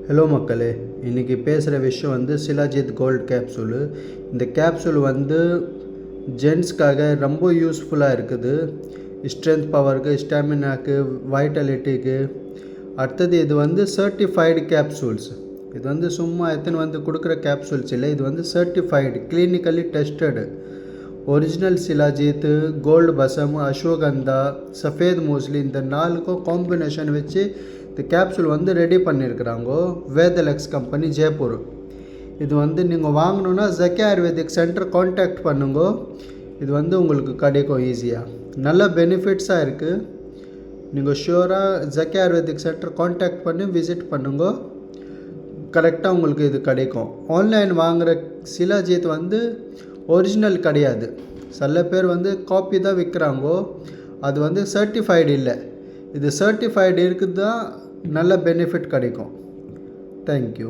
Hello மக்களே, இன்றைக்கி பேசுகிற விஷயம் வந்து சிலாஜித் கோல்டு கேப்சூலு. இந்த கேப்சூல் வந்து ஜென்ஸ்க்காக ரொம்ப யூஸ்ஃபுல்லாக இருக்குது. ஸ்ட்ரென்த் பவருக்கு, ஸ்டாமினாக்கு, வைட்டாலிட்டிக்கு. அடுத்தது இது வந்து சர்டிஃபைடு கேப்சூல்ஸ். இது வந்து சும்மா எத்தனை வந்து கொடுக்குற கேப்சூல்ஸ் இல்லை, இது வந்து certified, clinically tested. Original shilajit, gold பசம், ashwagandha, சஃபேத் muesli இந்த 4க்கும் காம்பினேஷன் வச்சு இந்த கேப்சூல் வந்து ரெடி பண்ணியிருக்கிறாங்க. வேதலக்ஸ் கம்பெனி, ஜெய்ப்பூர். இது வந்து நீங்கள் வாங்கணுன்னா ஜக்கி ஆயுர்வேதிக் சென்டர் காண்டாக்ட் பண்ணுங்க. இது வந்து உங்களுக்கு கிடைக்கும் ஈஸியாக. நல்ல பெனிஃபிட்ஸாக இருக்குது. நீங்கள் ஷியோராக ஜக்கி ஆயுர்வேதிக் சென்டர் காண்டாக்ட் பண்ணி விசிட் பண்ணுங்க. கரெக்டாக உங்களுக்கு இது கிடைக்கும். ஆன்லைன் வாங்குகிற சிலாஜித் வந்து ஒரிஜினல் கிடையாது. சில பேர் வந்து காப்பி தான் விற்கிறாங்கோ. அது வந்து சர்டிஃபைடு இல்லை. இது சர்டிஃபைடு இருக்குது தான் நல்ல பெனிஃபிட் கிடைக்கும். தேங்க்யூ.